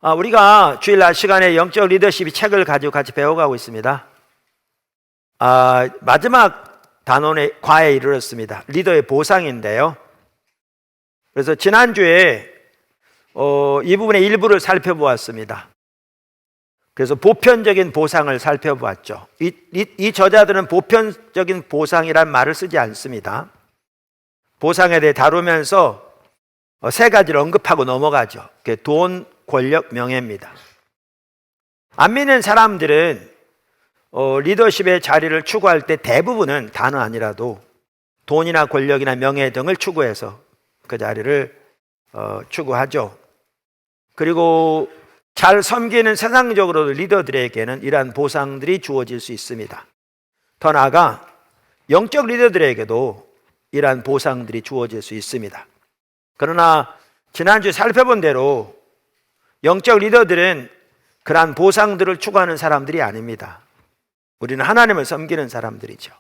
우리가 주일날 시간에 영적 리더십이 책을 가지고 같이 배워가고 있습니다. 마지막 단원의 과에 이르렀습니다. 리더의 보상인데요. 그래서 지난주에 이 부분의 일부를 살펴보았습니다. 그래서 보편적인 보상을 살펴보았죠. 이 저자들은 보편적인 보상이란 말을 쓰지 않습니다. 보상에 대해 다루면서 세 가지를 언급하고 넘어가죠. 돈, 권력, 명예입니다. 안 믿는 사람들은 리더십의 자리를 추구할 때 대부분은 다는 아니라도 돈이나 권력이나 명예 등을 추구해서 그 자리를 추구하죠. 그리고 잘 섬기는 세상적으로 리더들에게는 이러한 보상들이 주어질 수 있습니다. 더 나아가 영적 리더들에게도 이러한 보상들이 주어질 수 있습니다. 그러나 지난주에 살펴본 대로 영적 리더들은 그러한 보상들을 추구하는 사람들이 아닙니다. 우리는 하나님을 섬기는 사람들이죠.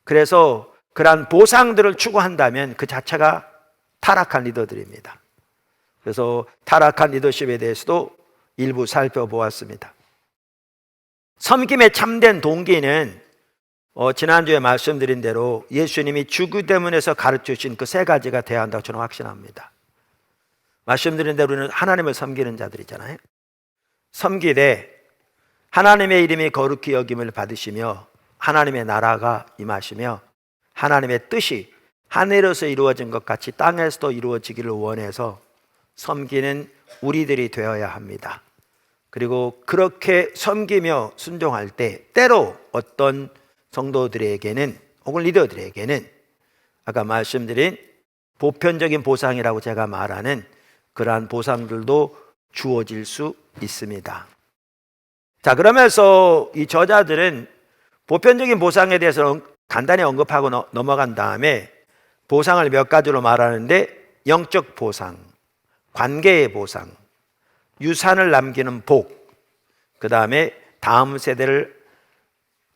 그래서 그러한 보상들을 추구한다면 그 자체가 타락한 리더들입니다. 그래서 타락한 리더십에 대해서도 일부 살펴보았습니다. 섬김의 참된 동기는 지난주에 말씀드린 대로 예수님이 주기도문에서 가르쳐주신 그 세 가지가 되어야 한다고 저는 확신합니다. 말씀드린 대로 우리는 하나님을 섬기는 자들이잖아요. 섬기되 하나님의 이름이 거룩히 여김을 받으시며 하나님의 나라가 임하시며 하나님의 뜻이 하늘에서 이루어진 것 같이 땅에서도 이루어지기를 원해서 섬기는 우리들이 되어야 합니다. 그리고 그렇게 섬기며 순종할 때 때로 어떤 성도들에게는 혹은 리더들에게는 아까 말씀드린 보편적인 보상이라고 제가 말하는 그러한 보상들도 주어질 수 있습니다. 자, 그러면서 이 저자들은 보편적인 보상에 대해서 간단히 언급하고 넘어간 다음에 보상을 몇 가지로 말하는데 영적 보상, 관계의 보상, 유산을 남기는 복, 그 다음에 다음 세대를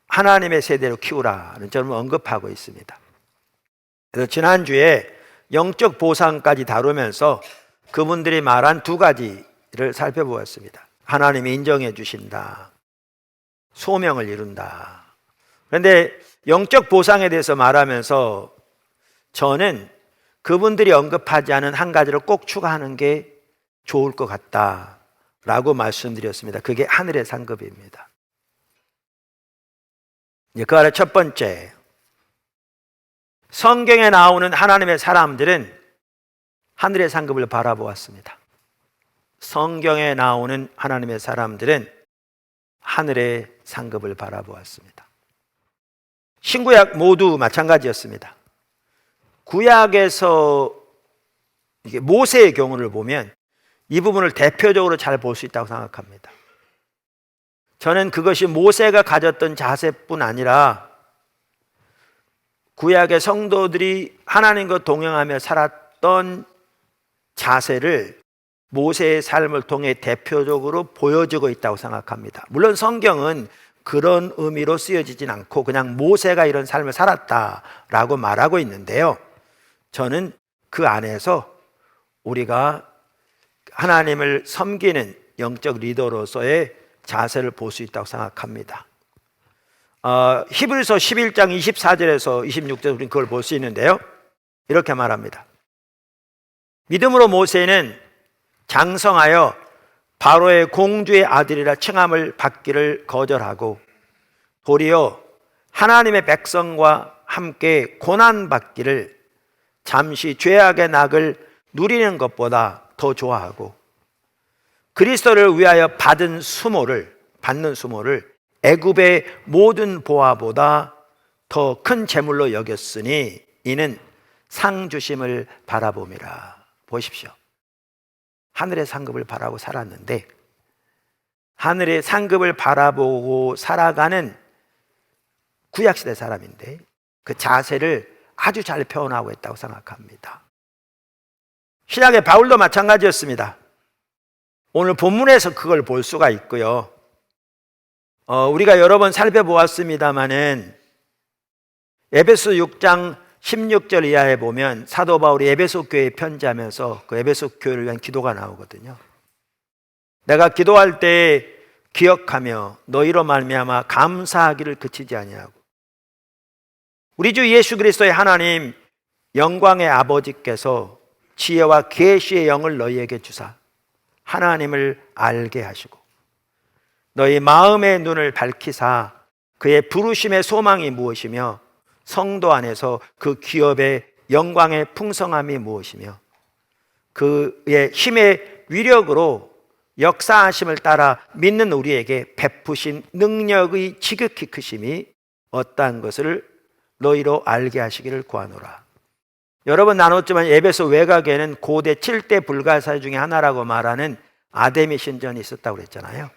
하나님의 세대로 키우라는 점을 언급하고 있습니다. 그래서 지난주에 영적 보상까지 다루면서 그분들이 말한 두 가지를 살펴보았습니다. 하나님이 인정해 주신다. 소명을 이룬다. 그런데 영적 보상에 대해서 말하면서 저는 그분들이 언급하지 않은 한 가지를 꼭 추가하는 게 좋을 것 같다라고 말씀드렸습니다. 그게 하늘의 상급입니다. 그 안에 첫 번째, 성경에 나오는 하나님의 사람들은 하늘의 상급을 바라보았습니다. 성경에 나오는 하나님의 사람들은 하늘의 상급을 바라보았습니다. 신구약 모두 마찬가지였습니다. 구약에서 이게 모세의 경우를 보면 이 부분을 대표적으로 잘 볼 수 있다고 생각합니다. 저는 그것이 모세가 가졌던 자세뿐 아니라 구약의 성도들이 하나님과 동행하며 살았던 자세를 모세의 삶을 통해 대표적으로 보여주고 있다고 생각합니다. 물론 성경은 그런 의미로 쓰여지진 않고 그냥 모세가 이런 삶을 살았다라고 말하고 있는데요. 저는 그 안에서 우리가 하나님을 섬기는 영적 리더로서의 자세를 볼 수 있다고 생각합니다. 히브리서 11장 24절에서 26절 우리는 그걸 볼 수 있는데요. 이렇게 말합니다. 믿음으로 모세는 장성하여 바로의 공주의 아들이라 칭함을 받기를 거절하고 도리어 하나님의 백성과 함께 고난받기를 잠시 죄악의 낙을 누리는 것보다 더 좋아하고 그리스도를 위하여 받는 수모를 애굽의 모든 보화보다 더 큰 재물로 여겼으니 이는 상 주심을 바라봄이라. 보십시오. 하늘의 상급을 바라고 살았는데 하늘의 상급을 바라보고 살아가는 구약시대 사람인데 그 자세를 아주 잘 표현하고 있다고 생각합니다. 신약의 바울도 마찬가지였습니다. 오늘 본문에서 그걸 볼 수가 있고요. 우리가 여러 번 살펴보았습니다마는 에베소 6장 16절 이하에 보면 사도 바울이 에베소 교회에 편지하면서 그 에베소 교회를 위한 기도가 나오거든요. 내가 기도할 때 기억하며 너희로 말미암아 감사하기를 그치지 아니하고. 우리 주 예수 그리스도의 하나님 영광의 아버지께서 지혜와 계시의 영을 너희에게 주사 하나님을 알게 하시고 너희 마음의 눈을 밝히사 그의 부르심의 소망이 무엇이며 성도 안에서 그 기업의 영광의 풍성함이 무엇이며 그의 힘의 위력으로 역사하심을 따라 믿는 우리에게 베푸신 능력의 지극히 크심이 어떠한 것을 너희로 알게 하시기를 구하노라. 여러 번 나눴지만 에베소 외곽에는 고대 7대 불가사의 중에 하나라고 말하는 아데미 신전이 있었다고 그랬잖아요.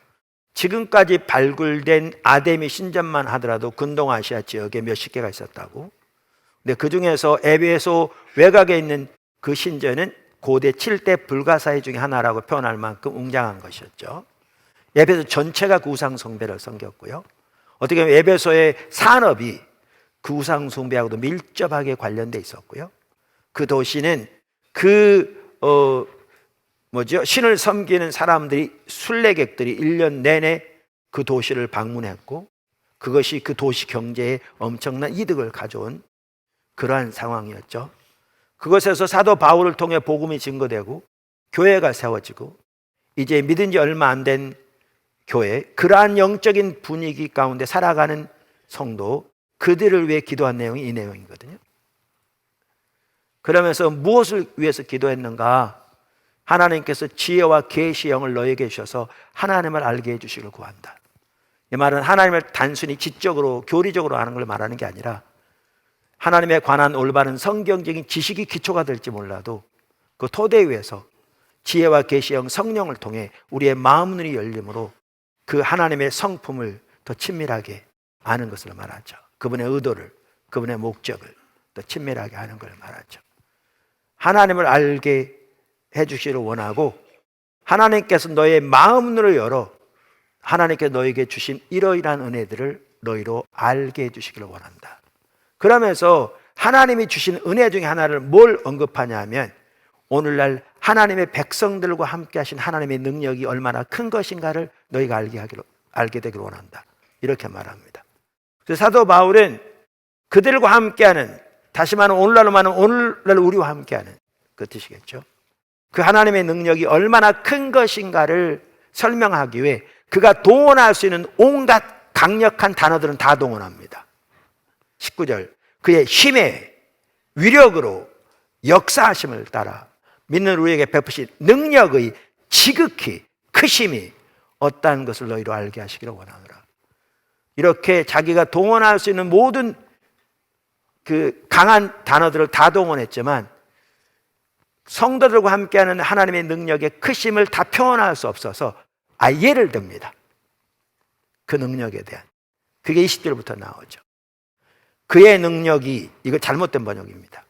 지금까지 발굴된 아데미 신전만 하더라도 근동아시아 지역에 몇십 개가 있었다고. 근데 그 중에서 에베소 외곽에 있는 그 신전은 고대 7대 불가사의 중에 하나라고 표현할 만큼 웅장한 것이었죠. 에베소 전체가 그 우상 숭배를 섬겼고요. 어떻게 보면 에베소의 산업이 그 우상 숭배하고도 밀접하게 관련돼 있었고요. 그 도시는 신을 섬기는 사람들이, 순례객들이 1년 내내 그 도시를 방문했고 그것이 그 도시 경제에 엄청난 이득을 가져온 그러한 상황이었죠. 그것에서 사도 바울을 통해 복음이 증거되고 교회가 세워지고 이제 믿은 지 얼마 안 된 교회, 그러한 영적인 분위기 가운데 살아가는 성도, 그들을 위해 기도한 내용이 이 내용이거든요. 그러면서 무엇을 위해서 기도했는가? 하나님께서 지혜와 계시의 영을 너에게 주셔서 하나님을 알게 해주시기를 구한다. 이 말은 하나님을 단순히 지적으로 교리적으로 아는 걸 말하는 게 아니라 하나님에 관한 올바른 성경적인 지식이 기초가 될지 몰라도 그 토대 위에서 지혜와 계시의 영 성령을 통해 우리의 마음 눈이 열림으로 그 하나님의 성품을 더 친밀하게 아는 것을 말하죠. 그분의 의도를, 그분의 목적을 더 친밀하게 아는 걸 말하죠. 하나님을 알게 해주시기를 원하고 하나님께서 너의 마음 눈을 열어 하나님께서 너에게 주신 이러이러한 은혜들을 너희로 알게 해주시기를 원한다. 그러면서 하나님이 주신 은혜 중에 하나를 뭘 언급하냐 하면 오늘날 하나님의 백성들과 함께 하신 하나님의 능력이 얼마나 큰 것인가를 너희가 알게 되기를 원한다. 이렇게 말합니다. 그래서 사도 바울은 그들과 함께하는, 다시 말하면 오늘날로 말하면 오늘날 우리와 함께하는 그 뜻이겠죠. 그 하나님의 능력이 얼마나 큰 것인가를 설명하기 위해 그가 동원할 수 있는 온갖 강력한 단어들은 다 동원합니다. 19절, 그의 힘의 위력으로 역사하심을 따라 믿는 우리에게 베푸신 능력의 지극히 크심이 어떠한 것을 너희로 알게 하시기를 원하노라. 이렇게 자기가 동원할 수 있는 모든 그 강한 단어들을 다 동원했지만 성도들과 함께하는 하나님의 능력의 크심을 다 표현할 수 없어서 예를 듭니다. 그 능력에 대한. 그게 20절부터 나오죠. 그의 능력이, 이거 잘못된 번역입니다.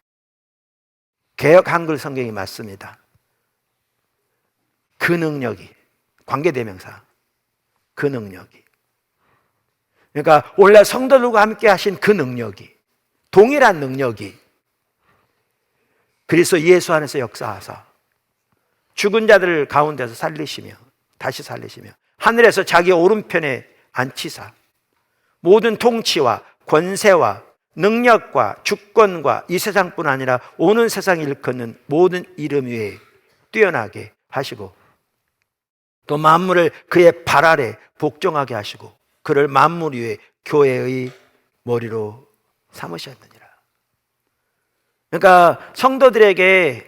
개역 한글 성경이 맞습니다. 그 능력이, 관계대명사, 그 능력이. 그러니까 원래 성도들과 함께 하신 그 능력이, 동일한 능력이 그리스도 예수 안에서 역사하사 죽은 자들 가운데서 살리시며 다시 살리시며 하늘에서 자기 오른편에 앉히사 모든 통치와 권세와 능력과 주권과 이 세상뿐 아니라 오는 세상을 일컫는 모든 이름 위에 뛰어나게 하시고 또 만물을 그의 발 아래 복종하게 하시고 그를 만물 위에 교회의 머리로 삼으셨느니라. 그러니까 성도들에게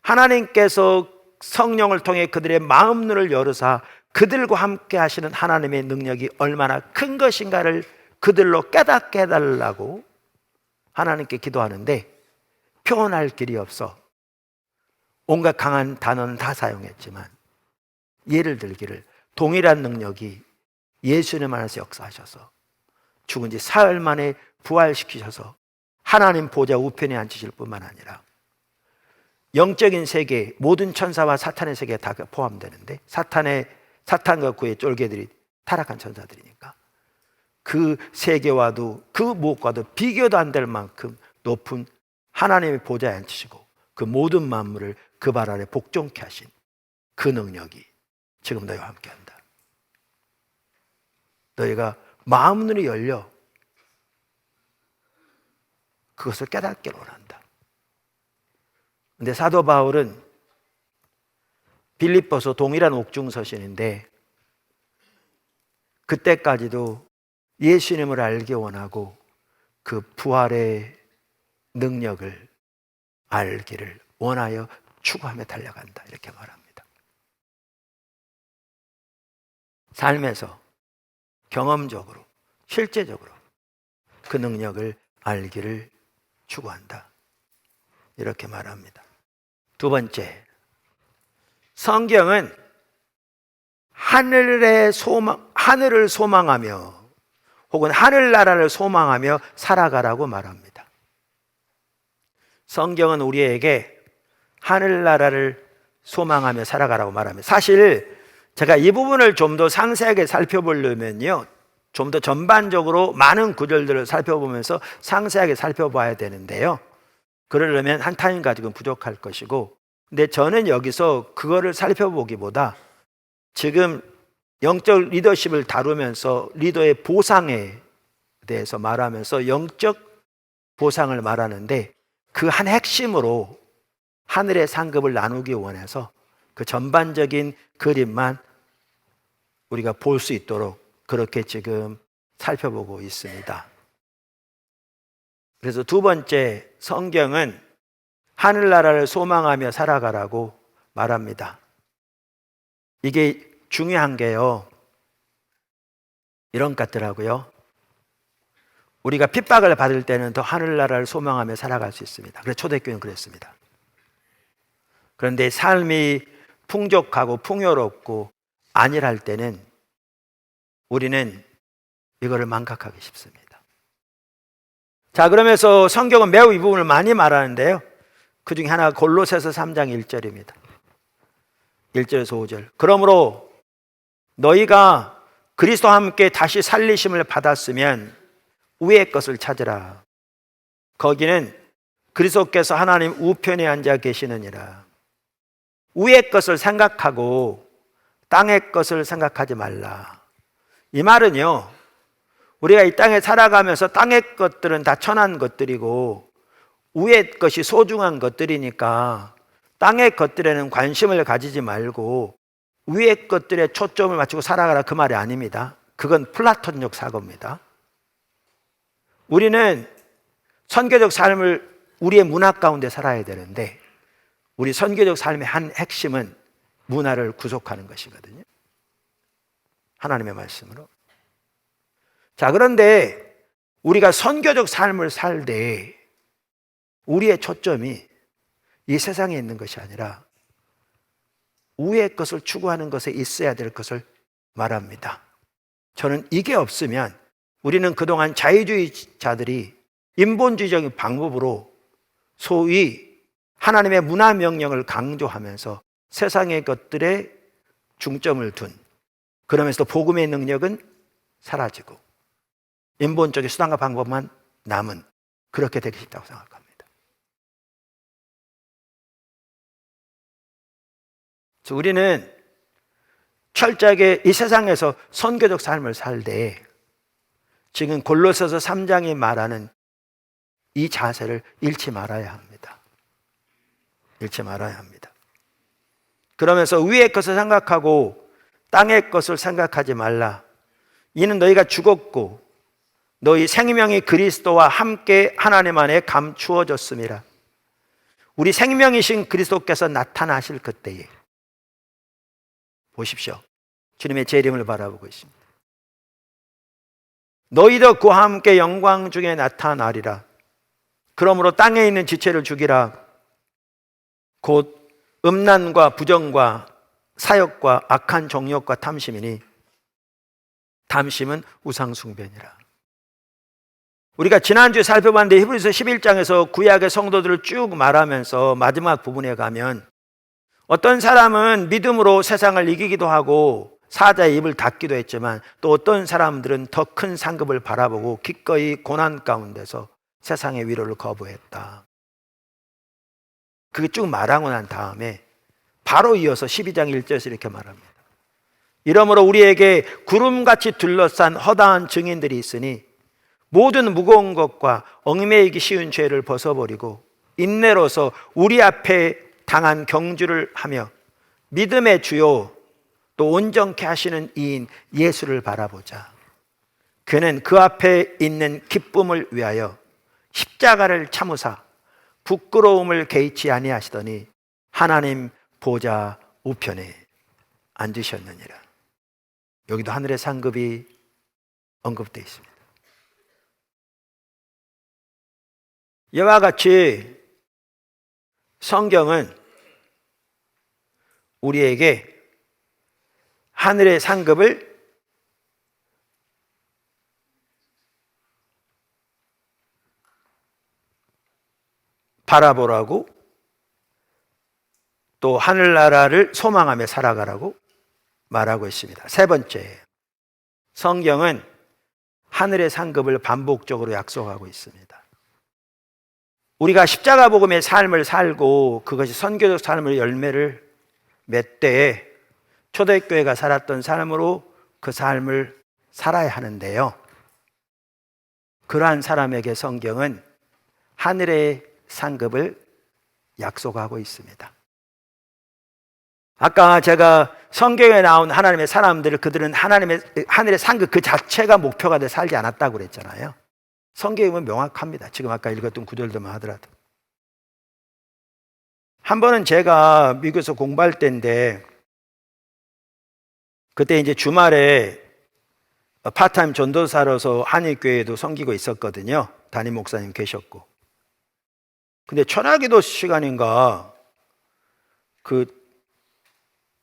하나님께서 성령을 통해 그들의 마음 눈을 열으사 그들과 함께 하시는 하나님의 능력이 얼마나 큰 것인가를 그들로 깨닫게 해달라고 하나님께 기도하는데 표현할 길이 없어 온갖 강한 단어는 다 사용했지만 예를 들기를 동일한 능력이 예수님 안에서 역사하셔서 죽은 지 사흘 만에 부활시키셔서 하나님 보좌 우편에 앉히실 뿐만 아니라 영적인 세계 모든 천사와 사탄의 세계에 다 포함되는데 사탄과 그의 쫄개들이 타락한 천사들이니까 그 세계와도 그 무엇과도 비교도 안 될 만큼 높은 하나님의 보좌에 앉히시고 그 모든 만물을 그 발 아래 복종케 하신 그 능력이 지금 너희와 함께한다. 너희가 마음눈이 열려 그것을 깨닫기를 원한다. 근데 사도 바울은 빌립보서 동일한 옥중 서신인데 그때까지도 예수님을 알기 원하고 그 부활의 능력을 알기를 원하여 추구하며 달려간다, 이렇게 말합니다. 삶에서 경험적으로 실제적으로 그 능력을 알기를 추구한다, 이렇게 말합니다. 두 번째, 성경은 하늘을 소망하며 혹은 하늘나라를 소망하며 살아가라고 말합니다. 성경은 우리에게 하늘나라를 소망하며 살아가라고 말합니다. 사실 제가 이 부분을 좀 더 상세하게 살펴보려면요, 좀 더 전반적으로 많은 구절들을 살펴보면서 상세하게 살펴봐야 되는데요, 그러려면 한 타임 가지고는 부족할 것이고, 근데 저는 여기서 그거를 살펴보기보다 지금 영적 리더십을 다루면서 리더의 보상에 대해서 말하면서 영적 보상을 말하는데 그 한 핵심으로 하늘의 상급을 나누기 원해서 그 전반적인 그림만 우리가 볼 수 있도록 그렇게 지금 살펴보고 있습니다. 그래서 두 번째, 성경은 하늘나라를 소망하며 살아가라고 말합니다. 이게 중요한 게요, 이런 것 같더라고요. 우리가 핍박을 받을 때는 더 하늘나라를 소망하며 살아갈 수 있습니다. 그래서 초대교회는 그랬습니다. 그런데 삶이 풍족하고 풍요롭고 안일할 때는 우리는 이거를 망각하기 쉽습니다. 자, 그러면서 성경은 매우 이 부분을 많이 말하는데요, 그 중에 하나가 골로새서 3장 1절입니다. 1절에서 5절. 그러므로 너희가 그리스도와 함께 다시 살리심을 받았으면 위의 것을 찾으라. 거기는 그리스도께서 하나님 우편에 앉아 계시느니라. 위의 것을 생각하고 땅의 것을 생각하지 말라. 이 말은요, 우리가 이 땅에 살아가면서 땅의 것들은 다 천한 것들이고 위의 것이 소중한 것들이니까 땅의 것들에는 관심을 가지지 말고 위의 것들에 초점을 맞추고 살아가라, 그 말이 아닙니다. 그건 플라톤적 사고입니다. 우리는 선교적 삶을 우리의 문화 가운데 살아야 되는데 우리 선교적 삶의 한 핵심은 문화를 구속하는 것이거든요, 하나님의 말씀으로. 자, 그런데 우리가 선교적 삶을 살 때 우리의 초점이 이 세상에 있는 것이 아니라 위의 것을 추구하는 것에 있어야 될 것을 말합니다. 저는 이게 없으면 우리는 그동안 자유주의자들이 인본주의적인 방법으로 소위 하나님의 문화 명령을 강조하면서 세상의 것들에 중점을 둔, 그러면서 복음의 능력은 사라지고 인본적인 수단과 방법만 남은, 그렇게 되기 쉽다고 생각합니다. 우리는 철저하게 이 세상에서 선교적 삶을 살 때 지금 골로새서 3장이 말하는 이 자세를 잃지 말아야 합니다. 잃지 말아야 합니다. 그러면서 위의 것을 생각하고 땅의 것을 생각하지 말라. 이는 너희가 죽었고 너희 생명이 그리스도와 함께 하나님 안에 감추어졌음이라. 우리 생명이신 그리스도께서 나타나실 그때에 보십시오, 주님의 재림을 바라보고 있습니다. 너희도 그와 함께 영광 중에 나타나리라. 그러므로 땅에 있는 지체를 죽이라. 곧 음란과 부정과 사욕과 악한 정욕과 탐심이니 탐심은 우상숭배니라. 우리가 지난주에 살펴봤는데 히브리서 11장에서 구약의 성도들을 쭉 말하면서 마지막 부분에 가면 어떤 사람은 믿음으로 세상을 이기기도 하고 사자의 입을 닫기도 했지만 또 어떤 사람들은 더 큰 상급을 바라보고 기꺼이 고난 가운데서 세상의 위로를 거부했다. 그게 쭉 말하고 난 다음에 바로 이어서 12장 1절에서 이렇게 말합니다. 이러므로 우리에게 구름같이 둘러싼 허다한 증인들이 있으니 모든 무거운 것과 얽매이기 쉬운 죄를 벗어버리고 인내로서 우리 앞에 당한 경주를 하며 믿음의 주요 또 온전케 하시는 이인 예수를 바라보자. 그는 그 앞에 있는 기쁨을 위하여 십자가를 참으사 부끄러움을 개의치 아니하시더니 하나님 보좌 우편에 앉으셨느니라. 여기도 하늘의 상급이 언급되어 있습니다. 이와 같이 성경은 우리에게 하늘의 상급을 바라보라고 또 하늘나라를 소망하며 살아가라고 말하고 있습니다. 세 번째, 성경은 하늘의 상급을 반복적으로 약속하고 있습니다. 우리가 십자가 복음의 삶을 살고 그것이 선교적 삶의 열매를 맺되 초대교회가 살았던 삶으로 그 삶을 살아야 하는데요. 그러한 사람에게 성경은 하늘의 상급을 약속하고 있습니다. 아까 제가 성경에 나온 하나님의 사람들을 그들은 하늘의 상급 그 자체가 목표가 돼 살지 않았다고 그랬잖아요. 성경이 보면 명확합니다. 지금 아까 읽었던 구절들만 하더라도. 한 번은 제가 미국에서 공부할 때인데 그때 이제 주말에 파트타임 전도사로서 한일교회에도 섬기고 있었거든요. 담임 목사님 계셨고. 근데 천하기도 시간인가 그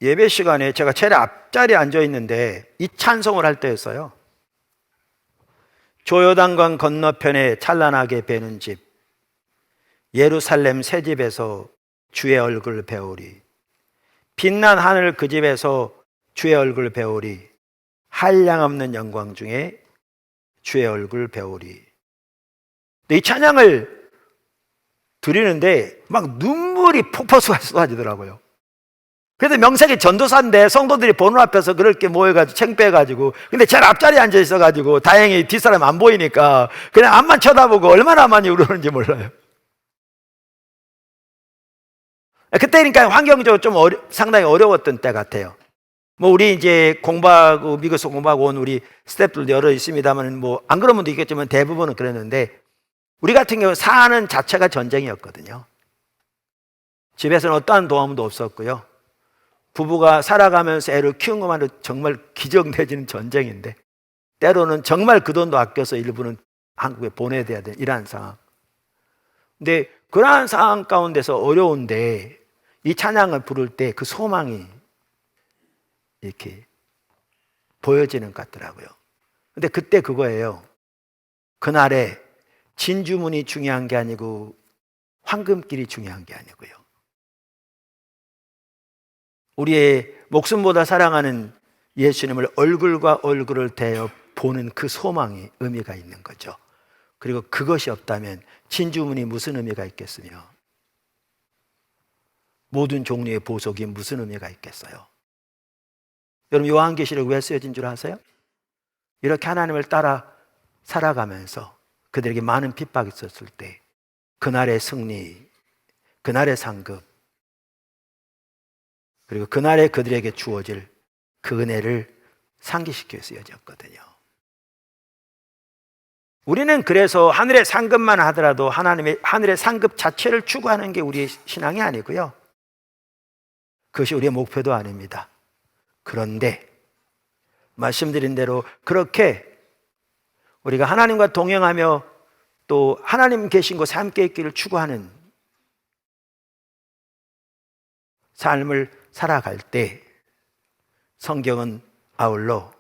예배 시간에 제가 제일 앞자리에 앉아 있는데 이 찬송을 할 때였어요. 조요단강 건너편에 찬란하게 배는 집 예루살렘 새 집에서 주의 얼굴 배우리 빛난 하늘 그 집에서 주의 얼굴 배우리 한량없는 영광 중에 주의 얼굴 배우리. 이 찬양을 드리는데 막 눈물이 폭포 쏟아지더라고요. 그래서 명색이 전도사인데 성도들이 보는 앞에서 그렇게 모여가지고 창피해가지고 근데 제일 앞자리에 앉아 있어가지고 다행히 뒷사람 안 보이니까 그냥 앞만 쳐다보고 얼마나 많이 울었는지 몰라요. 그때니까 환경적으로 좀 상당히 어려웠던 때 같아요. 뭐 우리 이제 공부하고 미국에서 공부하고 온 우리 스태프들도 여러 있습니다만 뭐 안 그런 분도 있겠지만 대부분은 그랬는데 우리 같은 경우 사는 자체가 전쟁이었거든요. 집에서는 어떠한 도움도 없었고요. 부부가 살아가면서 애를 키운 것만으로 정말 기적내지는 전쟁인데 때로는 정말 그 돈도 아껴서 일부는 한국에 보내야 되는 이러한 상황. 근데 그러한 상황 가운데서 어려운데 이 찬양을 부를 때 그 소망이 이렇게 보여지는 것 같더라고요. 근데 그때 그거예요. 그날에 진주문이 중요한 게 아니고 황금길이 중요한 게 아니고요. 우리의 목숨보다 사랑하는 예수님을 얼굴과 얼굴을 대어 보는 그 소망이 의미가 있는 거죠. 그리고 그것이 없다면 진주문이 무슨 의미가 있겠으며 모든 종류의 보석이 무슨 의미가 있겠어요? 여러분 요한계시록 왜 쓰여진 줄 아세요? 이렇게 하나님을 따라 살아가면서 그들에게 많은 핍박이 있었을 때 그날의 승리, 그날의 상급 그리고 그날에 그들에게 주어질 그 은혜를 상기시켜 쓰여졌거든요. 우리는 그래서 하늘의 상급만 하더라도 하나님의 하늘의 상급 자체를 추구하는 게 우리의 신앙이 아니고요. 그것이 우리의 목표도 아닙니다. 그런데 말씀드린 대로 그렇게 우리가 하나님과 동행하며 또 하나님 계신 곳에 함께 있기를 추구하는 삶을 살아갈 때 성경은 아울러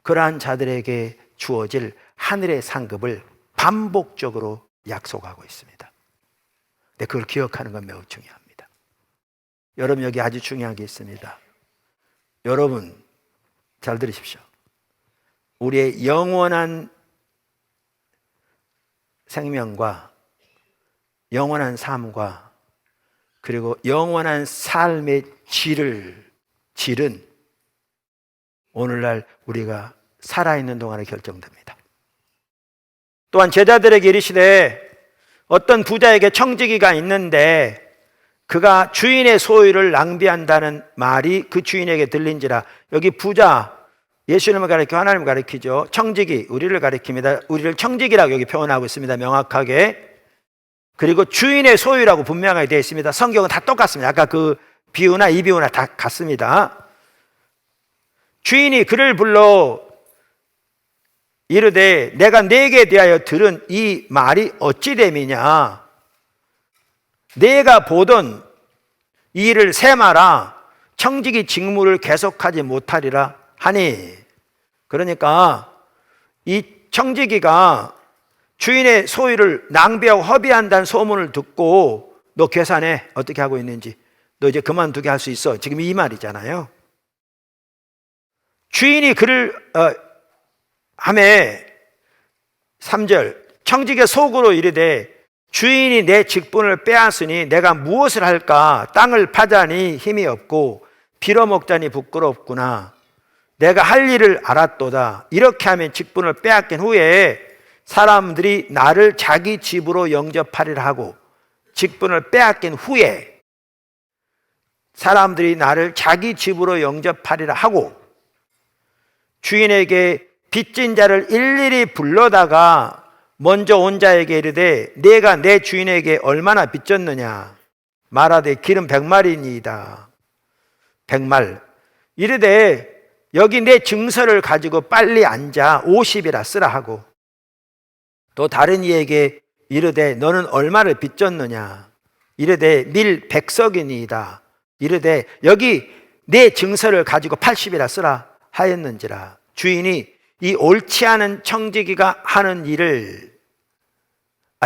그러한 자들에게 주어질 하늘의 상급을 반복적으로 약속하고 있습니다. 근데 그걸 기억하는 건 매우 중요합니다. 여러분 여기 아주 중요한 게 있습니다. 여러분 잘 들으십시오. 우리의 영원한 생명과 영원한 삶과 그리고 영원한 삶의 질은 오늘날 우리가 살아있는 동안에 결정됩니다. 또한 제자들에게 이르시되 어떤 부자에게 청지기가 있는데 그가 주인의 소유를 낭비한다는 말이 그 주인에게 들린지라. 여기 부자, 예수님을 가리키고 하나님을 가리키죠. 청지기, 우리를 가리킵니다. 우리를 청지기라고 여기 표현하고 있습니다. 명확하게. 그리고 주인의 소유라고 분명하게 되어 있습니다. 성경은 다 똑같습니다. 아까 그 비유나 이 비유나 다 같습니다. 주인이 그를 불러 이르되 내가 네게 대하여 들은 이 말이 어찌 됨이냐. 내가 보던 이 일을 세마라. 청지기 직무를 계속하지 못하리라 하니. 그러니까 이 청지기가 주인의 소유를 낭비하고 허비한다는 소문을 듣고 너 계산해. 어떻게 하고 있는지. 너 이제 그만두게 할 수 있어. 지금 이 말이잖아요. 주인이 그를 하매 3절 청지기가 속으로 이르되 주인이 내 직분을 빼앗으니 내가 무엇을 할까? 땅을 파자니 힘이 없고 빌어먹자니 부끄럽구나. 내가 할 일을 알았도다. 이렇게 하면 직분을 빼앗긴 후에 사람들이 나를 자기 집으로 영접하리라 하고, 직분을 빼앗긴 후에 사람들이 나를 자기 집으로 영접하리라 하고, 주인에게 빚진 자를 일일이 불러다가 먼저 온 자에게 이르되 내가 내 주인에게 얼마나 빚졌느냐. 말하되 기름 100마리니이다. 100말. 이르되 여기 내 증서를 가지고 빨리 앉아 50이라 쓰라 하고, 또 다른 이에게 이르되 너는 얼마를 빚졌느냐. 이르되 밀 100석이니이다. 이르되 여기 내 증서를 가지고 80이라 쓰라 하였는지라. 주인이 이 옳지 않은 청지기가 하는 일을,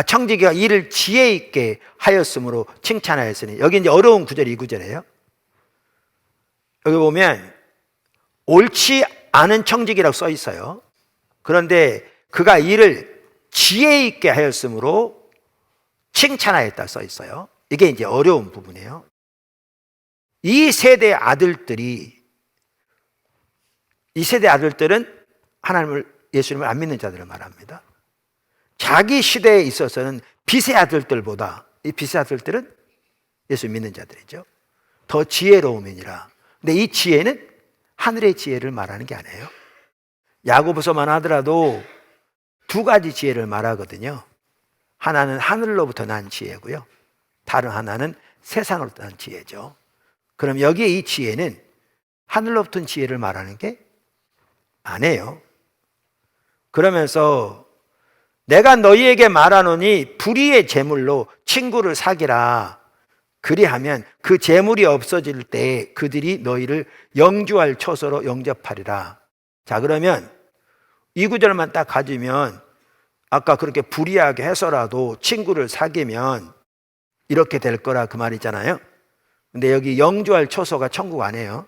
청지기가 일을 지혜 있게 하였으므로 칭찬하였으니. 여기 이제 어려운 구절이 이 구절이에요. 여기 보면 옳지 않은 청지기라고 써 있어요. 그런데 그가 일을 지혜 있게 하였으므로 칭찬하였다 써 있어요. 이게 이제 어려운 부분이에요. 이 세대 아들들은 하나님을, 예수님을 안 믿는 자들을 말합니다. 자기 시대에 있어서는 빚의 아들들보다, 이 빚의 아들들은 예수 믿는 자들이죠. 더 지혜로움이니라. 근데 이 지혜는 하늘의 지혜를 말하는 게 아니에요. 야고보서만 하더라도 두 가지 지혜를 말하거든요. 하나는 하늘로부터 난 지혜고요, 다른 하나는 세상으로부터 난 지혜죠. 그럼 여기에 이 지혜는 하늘로부터 온 지혜를 말하는 게 아니에요. 그러면서 내가 너희에게 말하노니 불의의 재물로 친구를 사귀라. 그리하면 그 재물이 없어질 때 그들이 너희를 영주할 처소로 영접하리라. 자, 그러면 이 구절만 딱 가지면 아까 그렇게 불의하게 해서라도 친구를 사귀면 이렇게 될 거라 그 말이잖아요. 근데 여기 영주할 처소가 천국 아니에요.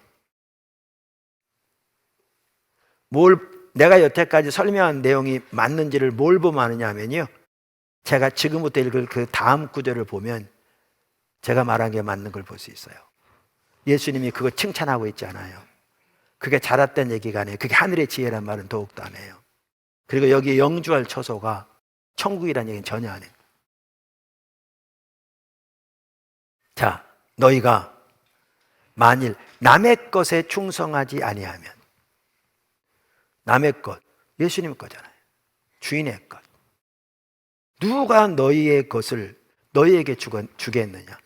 내가 여태까지 설명한 내용이 맞는지를 뭘 보면 아느냐 하면요, 제가 지금부터 읽을 그 다음 구절을 보면 제가 말한 게 맞는 걸 볼 수 있어요. 예수님이 그거 칭찬하고 있지 않아요. 그게 잘했다는 얘기가 아니에요. 그게 하늘의 지혜란 말은 더욱도 안 해요. 그리고 여기 영주할 처소가 천국이라는 얘기는 전혀 안 해요. 자, 너희가 만일 남의 것에 충성하지 아니하면, 남의 것, 예수님 거잖아요. 주인의 것. 누가 너희의 것을 너희에게 주겠느냐?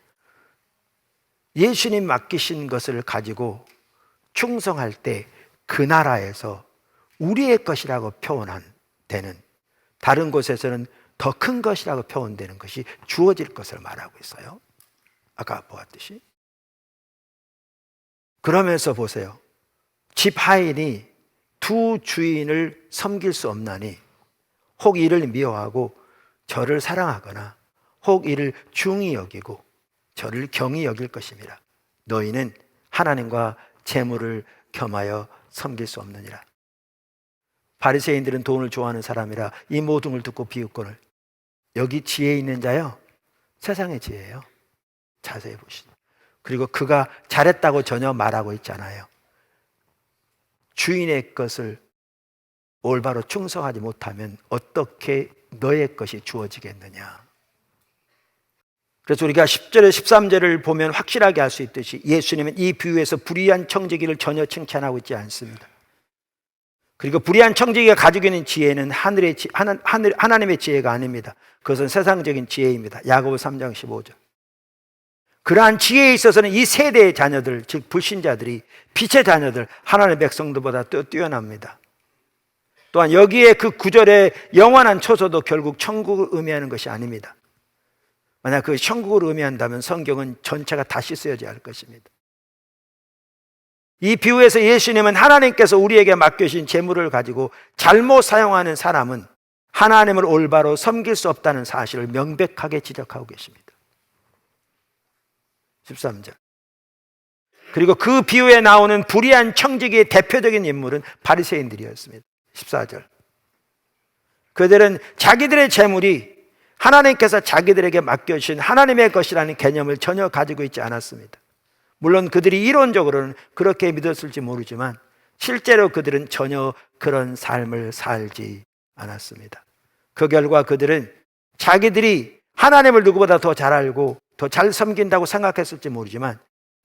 예수님 맡기신 것을 가지고 충성할 때 그 나라에서 우리의 것이라고 표현되는, 다른 곳에서는 더 큰 것이라고 표현되는 것이 주어질 것을 말하고 있어요. 아까 보았듯이. 그러면서 보세요. 집 하인이 두 주인을 섬길 수 없나니 혹 이를 미워하고 저를 사랑하거나 혹 이를 중히 여기고 저를 경히 여길 것입니다. 너희는 하나님과 재물을 겸하여 섬길 수 없느니라. 바리새인들은 돈을 좋아하는 사람이라 이 모든 걸 듣고 비웃거늘. 여기 지혜 있는 자요, 세상의 지혜예요. 자세히 보시죠. 그리고 그가 잘했다고 전혀 말하고 있잖아요. 주인의 것을 올바로 충성하지 못하면 어떻게 너의 것이 주어지겠느냐. 그래서 우리가 10절에 13절을 보면 확실하게 알 수 있듯이 예수님은 이 비유에서 불의한 청지기를 전혀 칭찬하고 있지 않습니다. 그리고 불의한 청지기가 가지고 있는 지혜는 하나님의 지혜가 아닙니다. 그것은 세상적인 지혜입니다. 야고보 3장 15절. 그러한 지혜에 있어서는 이 세대의 자녀들, 즉 불신자들이, 빛의 자녀들, 하나님의 백성들보다 뛰어납니다. 또한 여기에 그 구절의 영원한 초소도 결국 천국을 의미하는 것이 아닙니다. 만약 그 천국을 의미한다면 성경은 전체가 다시 쓰여져야 할 것입니다. 이 비유에서 예수님은 하나님께서 우리에게 맡겨주신 재물을 가지고 잘못 사용하는 사람은 하나님을 올바로 섬길 수 없다는 사실을 명백하게 지적하고 계십니다. 13절. 그리고 그 비유에 나오는 불의한 청지기의 대표적인 인물은 바리새인들이었습니다. 14절. 그들은 자기들의 재물이 하나님께서 자기들에게 맡겨주신 하나님의 것이라는 개념을 전혀 가지고 있지 않았습니다. 물론 그들이 이론적으로는 그렇게 믿었을지 모르지만 실제로 그들은 전혀 그런 삶을 살지 않았습니다. 그 결과 그들은 자기들이 하나님을 누구보다 더 잘 알고 더 잘 섬긴다고 생각했을지 모르지만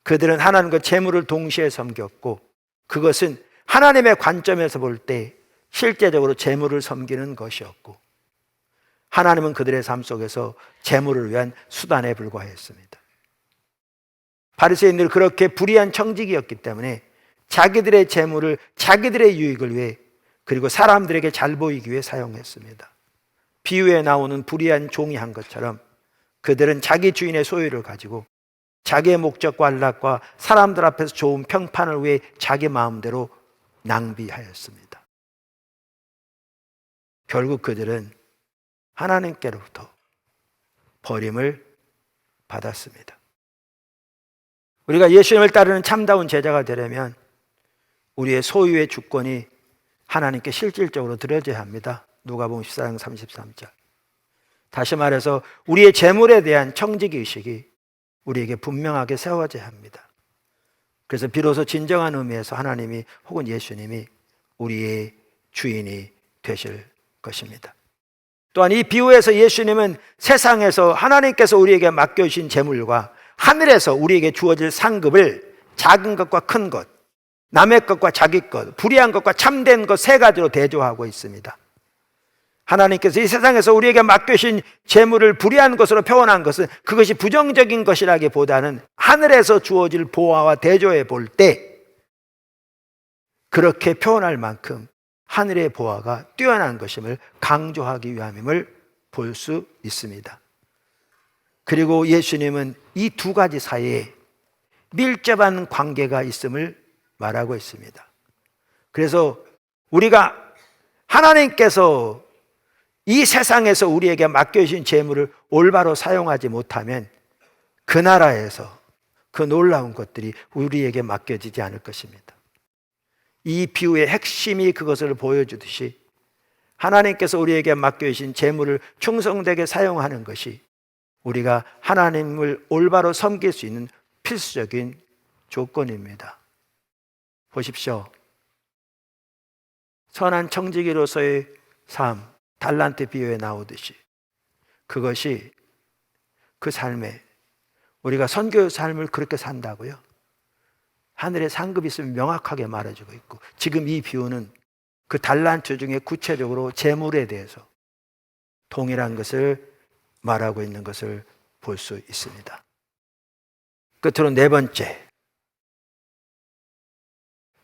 그들은 하나님과 재물을 동시에 섬겼고 그것은 하나님의 관점에서 볼 때 실제적으로 재물을 섬기는 것이었고 하나님은 그들의 삶 속에서 재물을 위한 수단에 불과했습니다. 바리새인들은 그렇게 불의한 청지기였기 때문에 자기들의 재물을 자기들의 유익을 위해 그리고 사람들에게 잘 보이기 위해 사용했습니다. 비유에 나오는 불의한 종이 한 것처럼 그들은 자기 주인의 소유를 가지고 자기의 목적과 안락과 사람들 앞에서 좋은 평판을 위해 자기 마음대로 낭비하였습니다. 결국 그들은 하나님께로부터 버림을 받았습니다. 우리가 예수님을 따르는 참다운 제자가 되려면 우리의 소유의 주권이 하나님께 실질적으로 드려져야 합니다. 누가복음 14장 33절. 다시 말해서 우리의 재물에 대한 청지기 의식이 우리에게 분명하게 세워져야 합니다. 그래서 비로소 진정한 의미에서 하나님이 혹은 예수님이 우리의 주인이 되실 것입니다. 또한 이 비유에서 예수님은 세상에서 하나님께서 우리에게 맡겨주신 재물과 하늘에서 우리에게 주어질 상급을 작은 것과 큰 것, 남의 것과 자기 것, 불의한 것과 참된 것 세 가지로 대조하고 있습니다. 하나님께서 이 세상에서 우리에게 맡겨주신 재물을 불의한 것으로 표현한 것은 그것이 부정적인 것이라기보다는 하늘에서 주어질 보화와 대조해 볼 때 그렇게 표현할 만큼 하늘의 보화가 뛰어난 것임을 강조하기 위함임을 볼 수 있습니다. 그리고 예수님은 이 두 가지 사이에 밀접한 관계가 있음을 말하고 있습니다. 그래서 우리가 하나님께서 이 세상에서 우리에게 맡겨주신 재물을 올바로 사용하지 못하면 그 나라에서 그 놀라운 것들이 우리에게 맡겨지지 않을 것입니다. 이 비유의 핵심이 그것을 보여주듯이 하나님께서 우리에게 맡겨주신 재물을 충성되게 사용하는 것이 우리가 하나님을 올바로 섬길 수 있는 필수적인 조건입니다. 보십시오. 선한 청지기로서의 삶, 달란트 비유에 나오듯이 그것이 그 삶에 우리가 선교의 삶을 그렇게 산다고요? 하늘의 상급이 있으면 명확하게 말해주고 있고 지금 이 비유는 그 달란트 중에 구체적으로 재물에 대해서 동일한 것을 말하고 있는 것을 볼 수 있습니다. 끝으로 네 번째,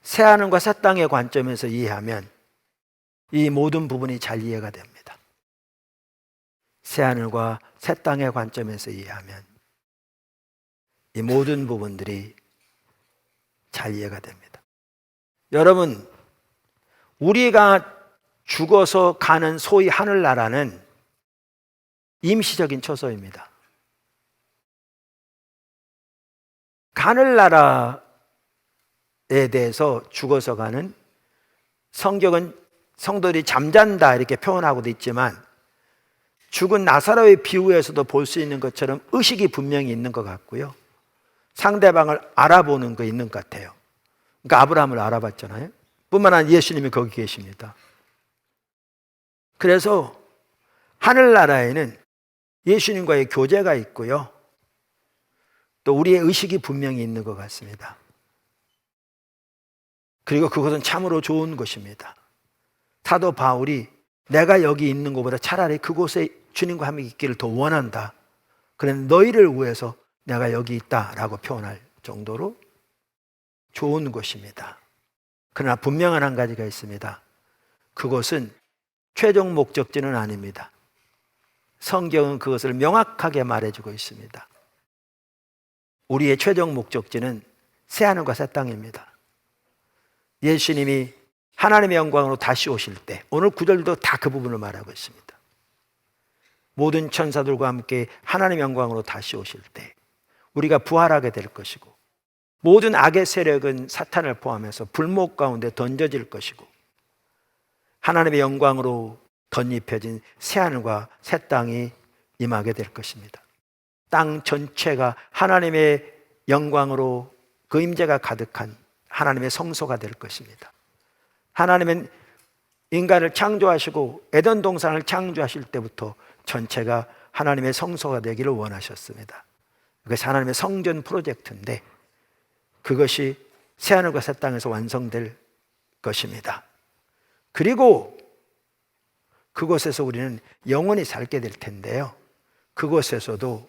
새하늘과 새 땅의 관점에서 이해하면 이 모든 부분이 잘 이해가 됩니다. 새하늘과 새 땅의 관점에서 이해하면 이 모든 부분들이 잘 이해가 됩니다. 여러분, 우리가 죽어서 가는 소위 하늘나라는 임시적인 처소입니다. 하늘나라에 대해서 죽어서 가는, 성경은 성도들이 잠잔다 이렇게 표현하고도 있지만 죽은 나사로의 비유에서도 볼 수 있는 것처럼 의식이 분명히 있는 것 같고요. 상대방을 알아보는 거 있는 것 같아요. 그러니까 아브라함을 알아봤잖아요. 뿐만 아니라 예수님이 거기 계십니다. 그래서 하늘나라에는 예수님과의 교제가 있고요, 또 우리의 의식이 분명히 있는 것 같습니다. 그리고 그것은 참으로 좋은 것입니다. 사도 바울이 내가 여기 있는 것보다 차라리 그곳에 주님과 함께 있기를 더 원한다, 그런데 너희를 위해서 내가 여기 있다라고 표현할 정도로 좋은 곳입니다. 그러나 분명한 한 가지가 있습니다. 그것은 최종 목적지는 아닙니다. 성경은 그것을 명확하게 말해주고 있습니다. 우리의 최종 목적지는 새하늘과 새 땅입니다. 예수님이 하나님의 영광으로 다시 오실 때, 오늘 구절도 다 그 부분을 말하고 있습니다. 모든 천사들과 함께 하나님의 영광으로 다시 오실 때 우리가 부활하게 될 것이고, 모든 악의 세력은 사탄을 포함해서 불목 가운데 던져질 것이고, 하나님의 영광으로 덧입혀진 새하늘과 새 땅이 임하게 될 것입니다. 땅 전체가 하나님의 영광으로 그 임재가 가득한 하나님의 성소가 될 것입니다. 하나님은 인간을 창조하시고 에덴 동산을 창조하실 때부터 전체가 하나님의 성소가 되기를 원하셨습니다. 그것이 하나님의 성전 프로젝트인데, 그것이 새하늘과 새 땅에서 완성될 것입니다. 그리고 그곳에서 우리는 영원히 살게 될 텐데요, 그곳에서도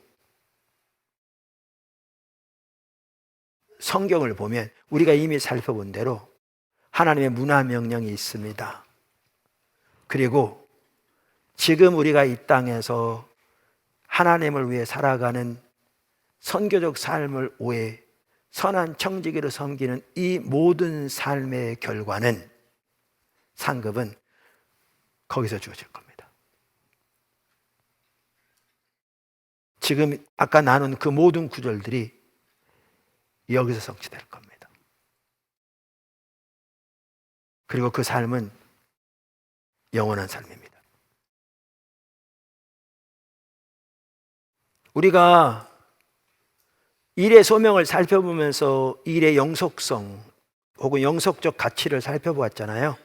성경을 보면 우리가 이미 살펴본 대로 하나님의 문화 명령이 있습니다. 그리고 지금 우리가 이 땅에서 하나님을 위해 살아가는 선교적 삶을 위해 선한 청지기를 섬기는 이 모든 삶의 결과는, 상급은 거기서 주어질 겁니다. 지금 아까 나눈 그 모든 구절들이 여기서 성취될 겁니다. 그리고 그 삶은 영원한 삶입니다. 우리가 일의 소명을 살펴보면서 일의 영속성 혹은 영속적 가치를 살펴보았잖아요.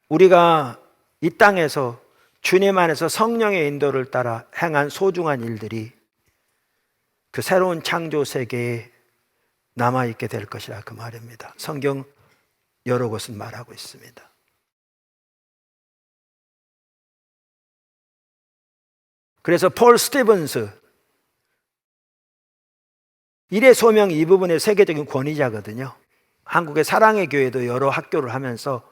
우리가 이 땅에서 주님 안에서 성령의 인도를 따라 행한 소중한 일들이 그 새로운 창조 세계에 남아있게 될 것이라 그 말입니다. 성경 여러 곳은 말하고 있습니다. 그래서 폴 스티븐스, 일의 소명 이 부분의 세계적인 권위자거든요. 한국의 사랑의 교회도 여러 학교를 하면서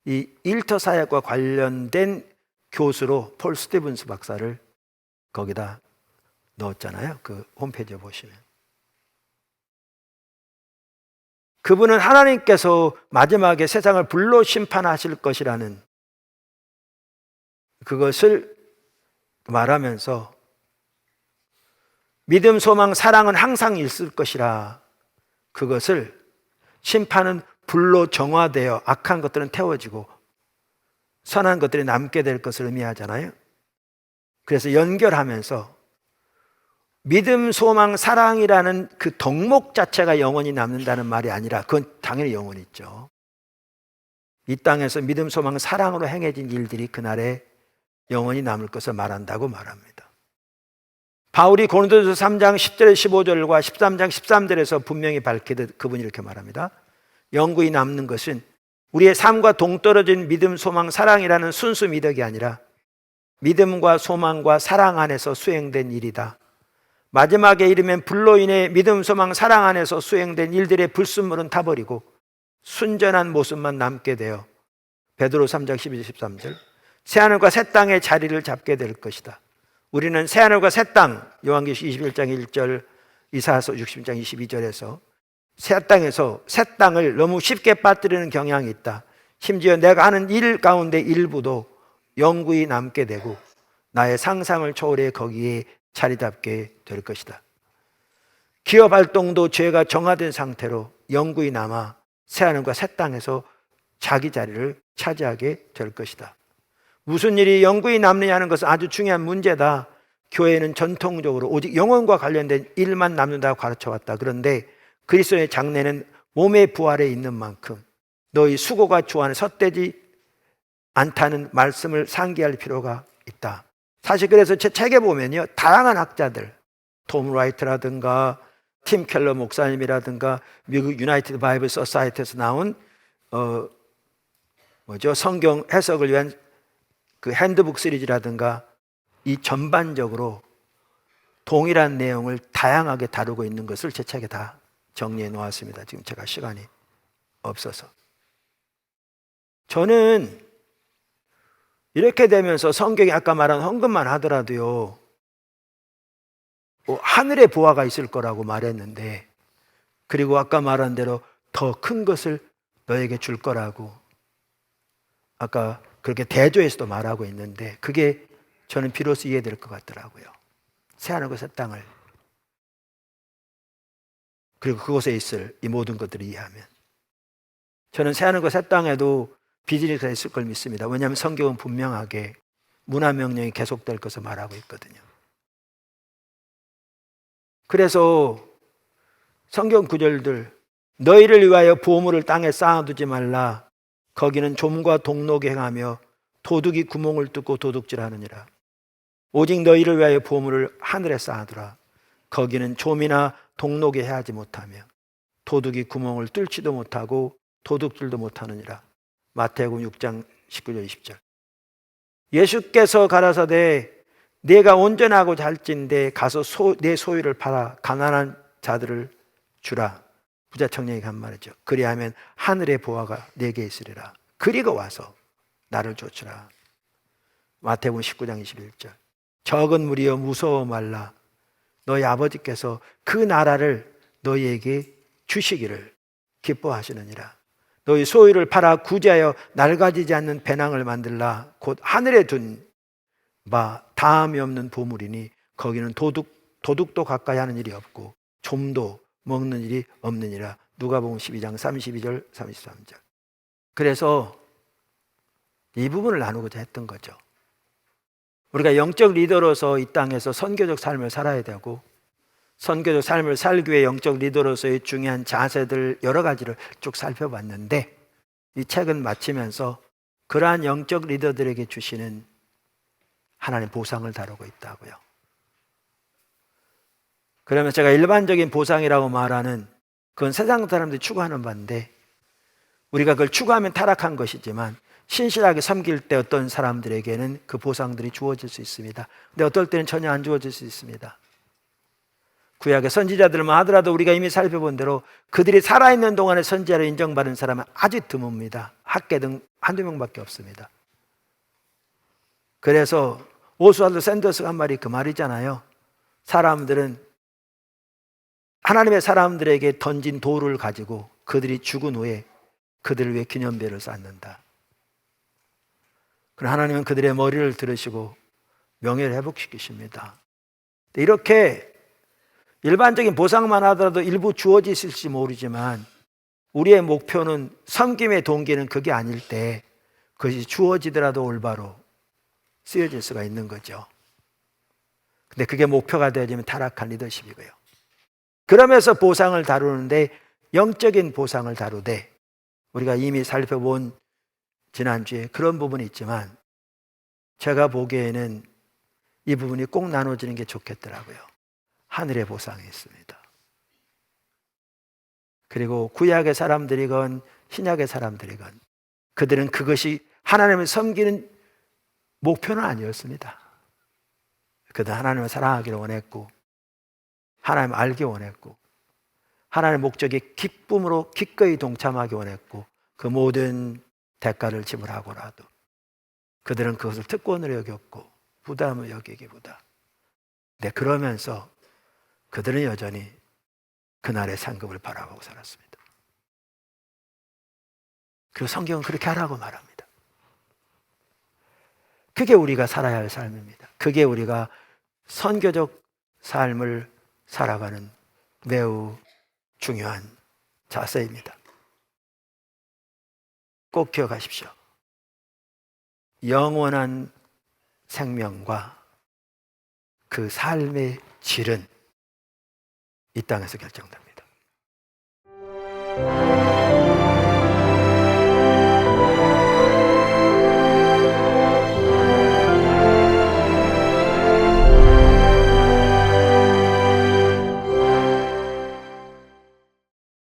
이 일터 사역과 관련된 교수로 폴 스티븐스 박사를 거기다 넣었잖아요. 그 홈페이지에 보시면. 그분은 하나님께서 마지막에 세상을 불로 심판하실 것이라는 그것을 말하면서 믿음, 소망, 사랑은 항상 있을 것이라, 그것을 심판은 불로 정화되어 악한 것들은 태워지고 선한 것들이 남게 될 것을 의미하잖아요. 그래서 연결하면서 믿음, 소망, 사랑이라는 그 덕목 자체가 영원히 남는다는 말이 아니라, 그건 당연히 영원히 있죠. 이 땅에서 믿음, 소망, 사랑으로 행해진 일들이 그날에 영원히 남을 것을 말한다고 말합니다. 바울이 고린도전서 3장 10절 15절과 13장 13절에서 분명히 밝히듯 그분이 이렇게 말합니다. 영구히 남는 것은 우리의 삶과 동떨어진 믿음, 소망, 사랑이라는 순수 미덕이 아니라 믿음과 소망과 사랑 안에서 수행된 일이다. 마지막에 이르면 불로 인해 믿음, 소망, 사랑 안에서 수행된 일들의 불순물은 타버리고 순전한 모습만 남게 되어 베드로 3장 12절 13절 새하늘과 새 땅의 자리를 잡게 될 것이다. 우리는 새하늘과 새 땅, 요한계시록 21장 1절, 이사야서 60장 22절에서 새 땅에서 새 땅을 너무 쉽게 빠뜨리는 경향이 있다. 심지어 내가 하는 일 가운데 일부도 영구히 남게 되고 나의 상상을 초월해 거기에 자리 잡게 될 것이다. 기업 활동도 죄가 정화된 상태로 영구히 남아 새하늘과 새 땅에서 자기 자리를 차지하게 될 것이다. 무슨 일이 영구히 남느냐는 것은 아주 중요한 문제다. 교회는 전통적으로 오직 영혼과 관련된 일만 남는다고 가르쳐왔다. 그런데 그리스도의 장래는 몸의 부활에 있는 만큼 너희 수고가 주 안에 헛되지 않다는 말씀을 상기할 필요가 있다. 사실 그래서 제 책에 보면요, 다양한 학자들, 톰 라이트라든가 팀 켈러 목사님이라든가 미국 유나이티드 바이블 소사이티에서 나온 성경 해석을 위한 그 핸드북 시리즈라든가 이 전반적으로 동일한 내용을 다양하게 다루고 있는 것을 제 책에 다 정리해 놓았습니다. 지금 제가 시간이 없어서. 저는 이렇게 되면서 성경이 아까 말한 헌금만 하더라도요, 하늘의 보화가 있을 거라고 말했는데, 그리고 아까 말한 대로 더 큰 것을 너에게 줄 거라고 아까 그렇게 대조해서도 말하고 있는데, 그게 저는 비로소 이해될 것 같더라고요. 새하늘과 새 땅을, 그리고 그곳에 있을 이 모든 것들을 이해하면 저는 새하늘과 새 땅에도 비즈니스가 있을 걸 믿습니다. 왜냐하면 성경은 분명하게 문화명령이 계속될 것을 말하고 있거든요. 그래서 성경 구절들, 너희를 위하여 보물을 땅에 쌓아두지 말라. 거기는 좀과 동록이 행하며 도둑이 구멍을 뚫고 도둑질하느니라. 오직 너희를 위하여 보물을 하늘에 쌓아두라. 거기는 좀이나 동록이 해하지 못하며 도둑이 구멍을 뚫지도 못하고 도둑질도 못하느니라. 마태복음 6장 19절 20절. 예수께서 가라사대 내가 온전하고 잘진데 가서 내 소유를 팔아 가난한 자들을 주라. 부자 청년에게 한 말이죠. 그리하면 하늘의 보화가 내게 있으리라. 그리고 와서 나를 쫓으라. 마태복음 19장 21절. 적은 무리여 무서워 말라. 너희 아버지께서 그 나라를 너희에게 주시기를 기뻐하시느니라. 너희 소유를 팔아 구제하여 낡아지지 않는 배낭을 만들라. 곧 하늘에 둔 바 다함이 없는 보물이니 거기는 도둑도 가까이 하는 일이 없고 좀도 먹는 일이 없느니라. 누가복음 12장 32절 33절. 그래서 이 부분을 나누고자 했던 거죠. 우리가 영적 리더로서 이 땅에서 선교적 삶을 살아야 되고, 선교적 삶을 살기 위해 영적 리더로서의 중요한 자세들 여러 가지를 쭉 살펴봤는데, 이 책은 마치면서 그러한 영적 리더들에게 주시는 하나님의 보상을 다루고 있다고요. 그러면 제가 일반적인 보상이라고 말하는, 그건 세상 사람들이 추구하는 바인데, 우리가 그걸 추구하면 타락한 것이지만 신실하게 섬길 때 어떤 사람들에게는 그 보상들이 주어질 수 있습니다. 근데 어떨 때는 전혀 안 주어질 수 있습니다. 구약의 선지자들만 하더라도 우리가 이미 살펴본 대로 그들이 살아있는 동안에 선지자로 인정받은 사람은 아주 드뭅니다. 학계 등 한두 명밖에 없습니다. 그래서 오스왈드 샌더스가 한 말이 그 말이잖아요. 사람들은 하나님의 사람들에게 던진 돌을 가지고 그들이 죽은 후에 그들을 위해 기념배를 쌓는다. 그러나 하나님은 그들의 머리를 들으시고 명예를 회복시키십니다. 이렇게 일반적인 보상만 하더라도 일부 주어질지 모르지만 우리의 목표는, 섬김의 동기는 그게 아닐 때 그것이 주어지더라도 올바로 쓰여질 수가 있는 거죠. 근데 그게 목표가 되어지면 타락한 리더십이고요. 그러면서 보상을 다루는데 영적인 보상을 다루되, 우리가 이미 살펴본 지난주에 그런 부분이 있지만 제가 보기에는 이 부분이 꼭 나눠지는 게 좋겠더라고요. 하늘의 보상이 있습니다. 그리고 구약의 사람들이건 신약의 사람들이건 그들은 그것이 하나님을 섬기는 목표는 아니었습니다. 그들은 하나님을 사랑하기를 원했고 하나님을 알기 원했고 하나님의 목적에 기쁨으로 기꺼이 동참하기 원했고 그 모든 대가를 지불하고라도 그들은 그것을 특권으로 여겼고 부담을 여기기보다, 네, 그러면서 그들은 여전히 그날의 상급을 바라보고 살았습니다. 그리고 성경은 그렇게 하라고 말합니다. 그게 우리가 살아야 할 삶입니다. 그게 우리가 선교적 삶을 살아가는 매우 중요한 자세입니다. 꼭 기억하십시오. 영원한 생명과 그 삶의 질은 이 땅에서 결정됩니다.